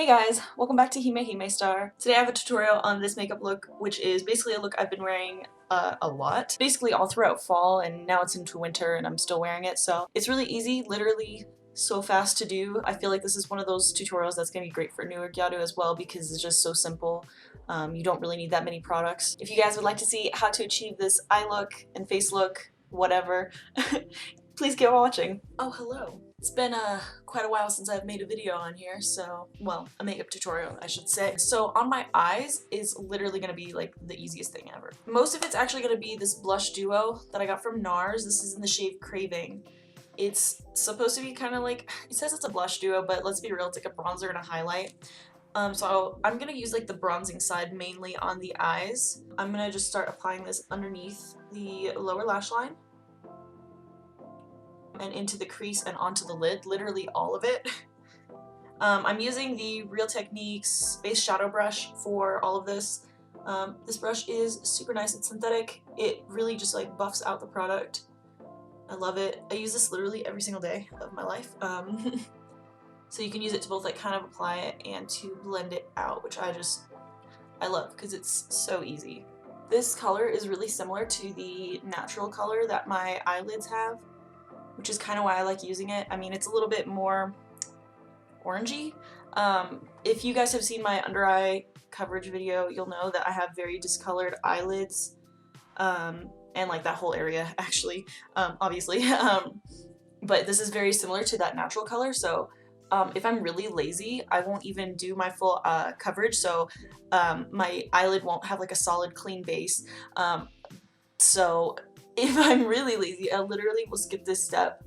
Hey guys, welcome back to Hime Hime Star. Today I have a tutorial on this makeup look, which is basically a look I've been wearing a lot. Basically all throughout fall, and now it's into winter and I'm still wearing it, so it's really easy, literally so fast to do. I feel like this is one of those tutorials that's going to be great for newer Gyaru as well because it's just so simple. You don't really need that many products. If you guys would like to see how to achieve this eye look and face look, whatever, please keep watching. Oh, hello. It's been quite a while since I've made a video on here, so, well, a makeup tutorial, I should say. So on my eyes is literally going to be like the easiest thing ever. Most of it's actually going to be this blush duo that I got from NARS. This is in the shade Craving. It's supposed to be kind of like, it says it's a blush duo, but let's be real, it's like a bronzer and a highlight. So I'm going to use like the bronzing side mainly on the eyes. I'm going to just start applying this underneath the lower lash line and into the crease and onto the lid, literally all of it. I'm using the Real Techniques base shadow brush for all of this. This brush is super nice, it's synthetic. It really just like buffs out the product. I love it. I use this literally every single day of my life. So you can use it to both like kind of apply it and to blend it out, which I love because it's so easy. This color is really similar to the natural color that my eyelids have, which is kind of why I like using it. I mean, it's a little bit more orangey. If you guys have seen my under eye coverage video, you'll know that I have very discolored eyelids, and like that whole area actually, obviously. But this is very similar to that natural color, so if I'm really lazy, I won't even do my full coverage, so my eyelid won't have like a solid clean base. So if I'm really lazy, I literally will skip this step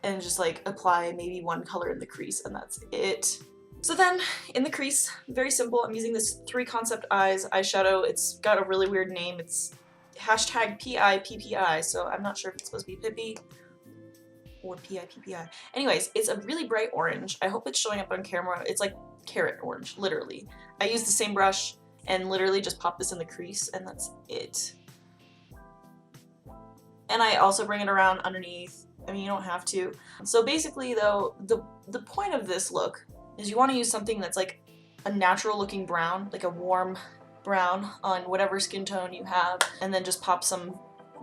and just like apply maybe one color in the crease and that's it. So then in the crease, very simple, I'm using this 3 Concept Eyes eyeshadow. It's got a really weird name. It's hashtag PIPPI, so I'm not sure if it's supposed to be Pippi or PIPPI. Anyways, it's a really bright orange. I hope it's showing up on camera. It's like carrot orange, literally. I use the same brush and literally just pop this in the crease and that's it. And I also bring it around underneath. I mean, you don't have to. So basically though, the point of this look is you want to use something that's like a natural looking brown, like a warm brown on whatever skin tone you have, and then just pop some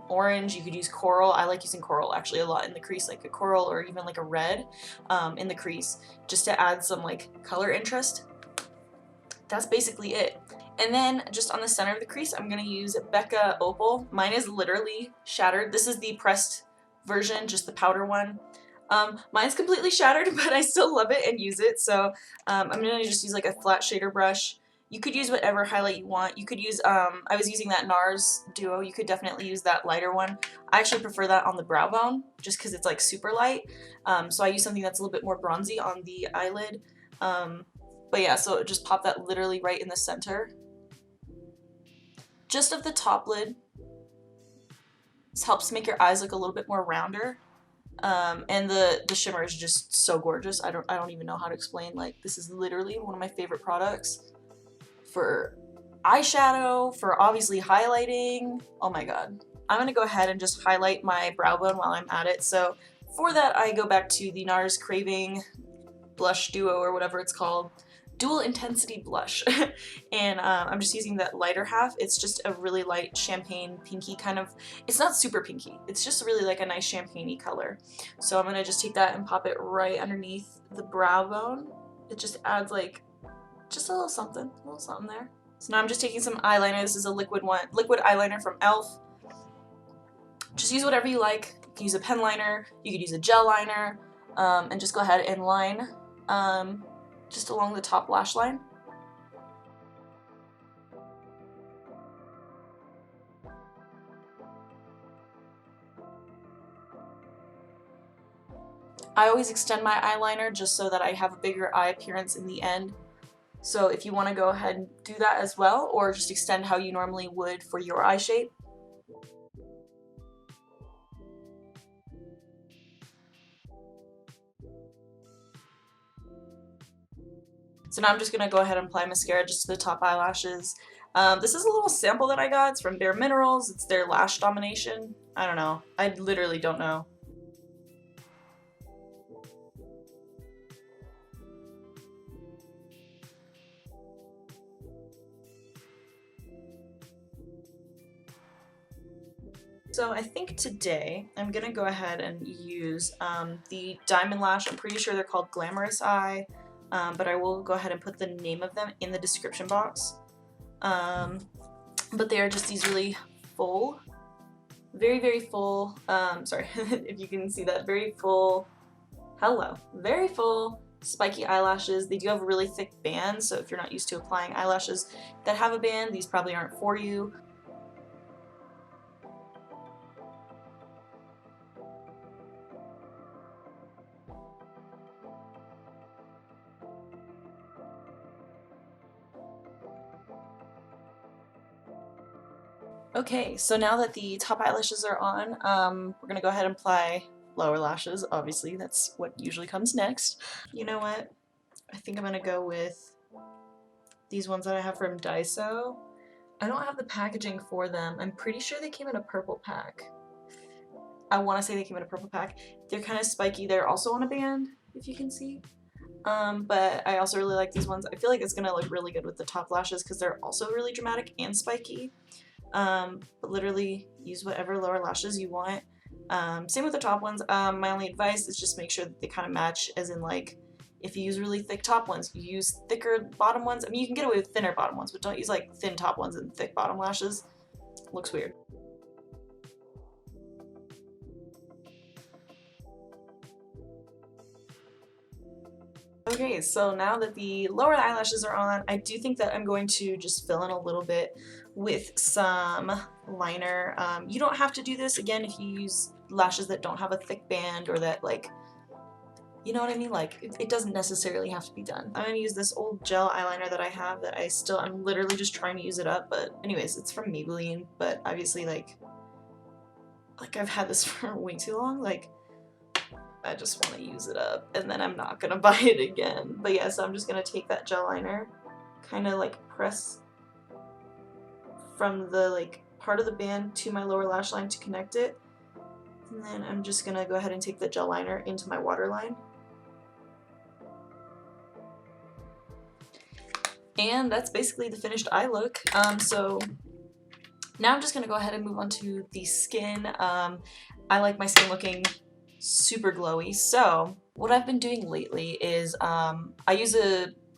orange. You could use coral. I like using coral actually a lot in the crease, like a coral or even like a red in the crease, just to add some like color interest. That's basically it. And then just on the center of the crease, I'm going to use Becca Opal. Mine is literally shattered. This is the pressed version, just the powder one. Mine's completely shattered, but I still love it and use it. So I'm going to just use like a flat shader brush. You could use whatever highlight you want. You could use, I was using that NARS duo. You could definitely use that lighter one. I actually prefer that on the brow bone just because it's like super light. So I use something that's a little bit more bronzy on the eyelid. But yeah, so just pop that literally right in the center. Just of the top lid. This helps make your eyes look a little bit more rounder. And the shimmer is just so gorgeous. I don't even know how to explain. Like, this is literally one of my favorite products for eyeshadow, for obviously highlighting. Oh my god. I'm gonna go ahead and just highlight my brow bone while I'm at it. So for that, I go back to the NARS Craving blush duo or whatever it's called. Dual intensity blush. And I'm just using that lighter half. It's just a really light champagne pinky kind of, it's not super pinky, it's just really like a nice champagne-y color. So I'm gonna just take that and pop it right underneath the brow bone. It just adds like just a little something there. So now I'm just taking some eyeliner. This is a liquid eyeliner from e.l.f. Just use whatever you like. You can use a pen liner, you could use a gel liner, and just go ahead and line just along the top lash line. I always extend my eyeliner just so that I have a bigger eye appearance in the end. So if you want to go ahead and do that as well, or just extend how you normally would for your eye shape. So now I'm just going to go ahead and apply mascara just to the top eyelashes. This is a little sample that I got. It's from Bare Minerals. It's their Lash Domination. I don't know. I literally don't know. So I think today I'm gonna go ahead and use the Diamond Lash. I'm pretty sure they're called Glamorous Eye, but I will go ahead and put the name of them in the description box. But they are just these really full, very full, sorry if you can see that, very full, very full spiky eyelashes. They do have a really thick band, so if you're not used to applying eyelashes that have a band, these probably aren't for you. Okay, so now that the top eyelashes are on, we're gonna go ahead and apply lower lashes. Obviously, that's what usually comes next. You know what? I think I'm gonna go with these ones that I have from DAISO. I don't have the packaging for them. I'm pretty sure they came in a purple pack. I want to say they came in a purple pack. They're kind of spiky. They're also on a band, if you can see. But I also really like these ones. I feel like it's gonna look really good with the top lashes because they're also really dramatic and spiky. But literally use whatever lower lashes you want. Same with the top ones. My only advice is just make sure that they kind of match, as in like if you use really thick top ones, you use thicker bottom ones. I mean, you can get away with thinner bottom ones, but don't use like thin top ones and thick bottom lashes. Looks weird. Okay, so now that the lower eyelashes are on, I do think that I'm going to just fill in a little bit with some liner. You don't have to do this, again, if you use lashes that don't have a thick band or that, like, you know what I mean? Like, it doesn't necessarily have to be done. I'm gonna use this old gel eyeliner that I have that I'm literally just trying to use it up, but anyways, it's from Maybelline, but obviously, like I've had this for way too long, like, I just want to use it up, and then I'm not gonna buy it again. But yeah, so I'm just gonna take that gel liner, kind of like press from the like part of the band to my lower lash line to connect it, and then I'm just gonna go ahead and take the gel liner into my waterline. And that's basically the finished eye look. So now I'm just gonna go ahead and move on to the skin. I like my skin looking super glowy, so what I've been doing lately is I use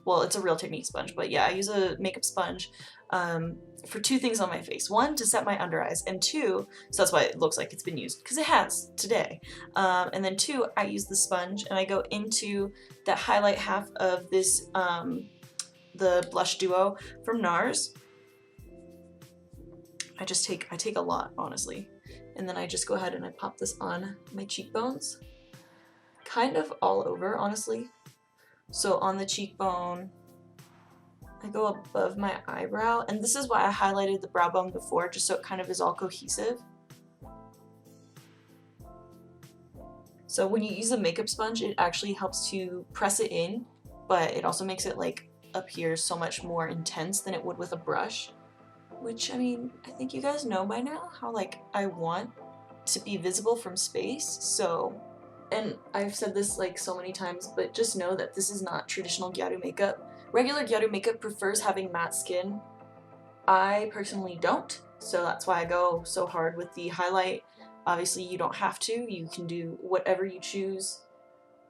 well, it's a Real Technique sponge, but yeah, I use a makeup sponge for two things on my face. One, to set my under eyes, and two, so that's why it looks like it's been used, because it has today. And then two, I use the sponge and I go into that highlight half of this, the blush duo from NARS. I take a lot, honestly. And then I just go ahead and I pop this on my cheekbones. Kind of all over, honestly. So on the cheekbone, I go above my eyebrow, and this is why I highlighted the brow bone before, just so it kind of is all cohesive. So when you use a makeup sponge, it actually helps to press it in, but it also makes it like appear so much more intense than it would with a brush. Which, I mean, I think you guys know by now how like I want to be visible from space, so, and I've said this like so many times, but just know that this is not traditional Gyaru makeup. Regular Gyaru makeup prefers having matte skin. I personally don't, so that's why I go so hard with the highlight. Obviously you don't have to, you can do whatever you choose.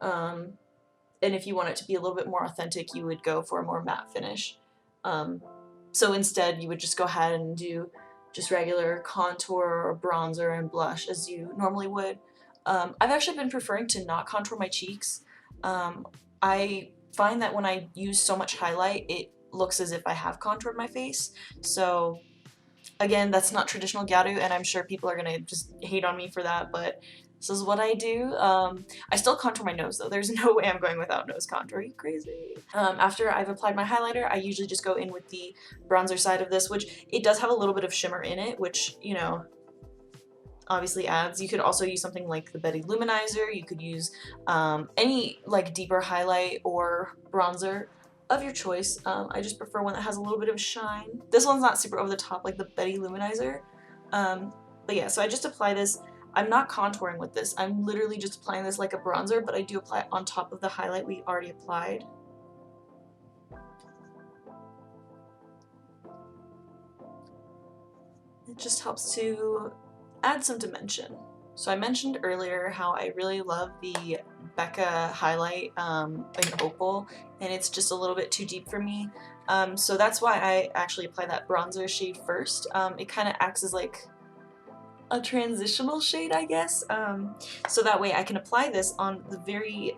And if you want it to be a little bit more authentic, you would go for a more matte finish. So instead, you would just go ahead and do just regular contour or bronzer and blush as you normally would. I've actually been preferring to not contour my cheeks. I find that when I use so much highlight, it looks as if I have contoured my face. So again, that's not traditional Gyaru, and I'm sure people are gonna just hate on me for that, but this is what I do. I still contour my nose though. There's no way I'm going without nose contour. Are you crazy? After I've applied my highlighter, I usually just go in with the bronzer side of this, which it does have a little bit of shimmer in it, which, you know, obviously adds. You could also use something like the Betty Luminizer. You could use any like deeper highlight or bronzer of your choice. I just prefer one that has a little bit of shine. This one's not super over the top like the Betty Luminizer. But yeah, so I just apply this. I'm not contouring with this. I'm literally just applying this like a bronzer, but I do apply it on top of the highlight we already applied. It just helps to add some dimension. So I mentioned earlier how I really love the Becca highlight in Opal, and it's just a little bit too deep for me. So that's why I actually apply that bronzer shade first. It kind of acts as like a transitional shade, I guess. So that way I can apply this on the very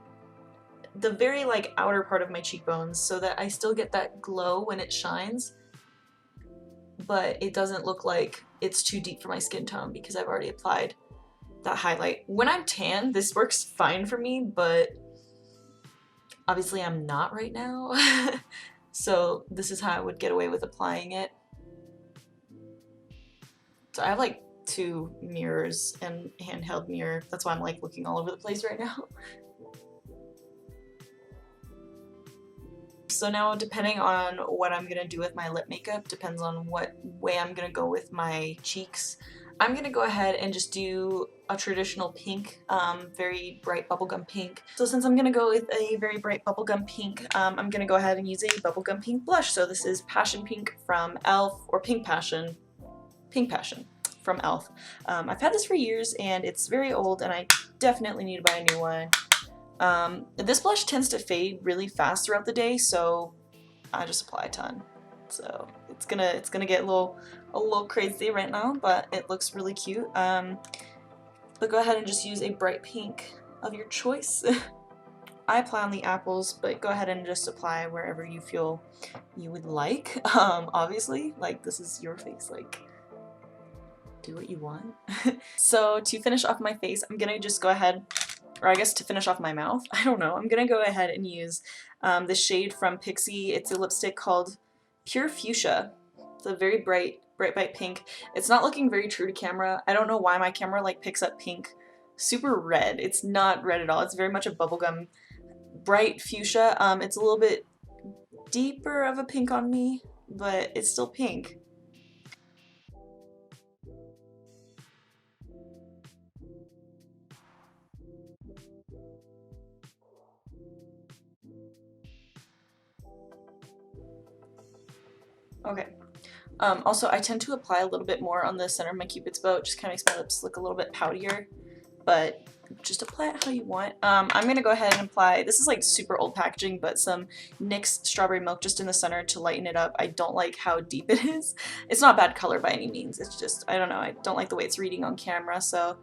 like outer part of my cheekbones so that I still get that glow when it shines, but it doesn't look like it's too deep for my skin tone because I've already applied that highlight. When I'm tan, this works fine for me, but obviously I'm not right now. So this is how I would get away with applying it. So I have like 2 mirrors and handheld mirror. That's why I'm like looking all over the place right now. So now, depending on what I'm gonna do with my lip makeup, depends on what way I'm gonna go with my cheeks. I'm gonna go ahead and just do a traditional pink, very bright bubblegum pink. So since I'm gonna go with a very bright bubblegum pink, I'm gonna go ahead and use a bubblegum pink blush. So this is Passion Pink from e.l.f. or Pink Passion from e.l.f. I've had this for years and it's very old and I definitely need to buy a new one. This blush tends to fade really fast throughout the day, so I just apply a ton. So it's gonna get a little crazy right now, but it looks really cute. But go ahead and just use a bright pink of your choice. I apply on the apples, but go ahead and just apply wherever you feel you would like. Obviously, like this is your face, like do what you want. So to finish off my face, I'm gonna just go ahead, or I guess to finish off my mouth, I don't know, I'm gonna go ahead and use this shade from Pixi. It's a lipstick called Pure Fuchsia. It's a very bright pink. It's not looking very true to camera. I don't know why my camera like picks up pink super red. It's not red at all. It's very much a bubblegum bright fuchsia. It's a little bit deeper of a pink on me, but it's still pink. Okay. Also, I tend to apply a little bit more on the center of my Cupid's bow. It just kind of makes my lips look a little bit poutier, but just apply it how you want. I'm going to go ahead and apply, this is like super old packaging, but some NYX Strawberry Milk just in the center to lighten it up. I don't like how deep it is. It's not bad color by any means. It's just, I don't know, I don't like the way it's reading on camera, so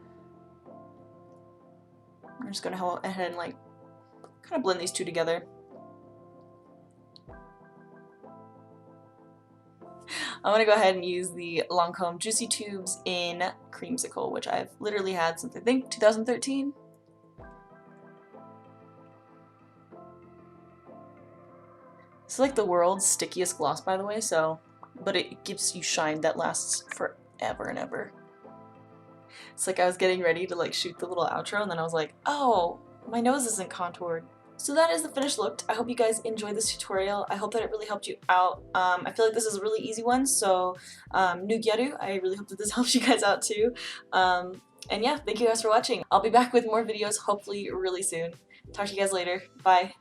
I'm just going to go ahead and like kind of blend these two together. I'm going to go ahead and use the Lancome Juicy Tubes in Creamsicle, which I've literally had since I think 2013. It's like the world's stickiest gloss, by the way, so, but it gives you shine that lasts forever and ever. It's like I was getting ready to like shoot the little outro and then I was like, oh, my nose isn't contoured. So that is the finished look. I hope you guys enjoyed this tutorial. I hope that it really helped you out. I feel like this is a really easy one, so new Gyaru. I really hope that this helps you guys out too. And yeah, thank you guys for watching. I'll be back with more videos hopefully really soon. Talk to you guys later. Bye.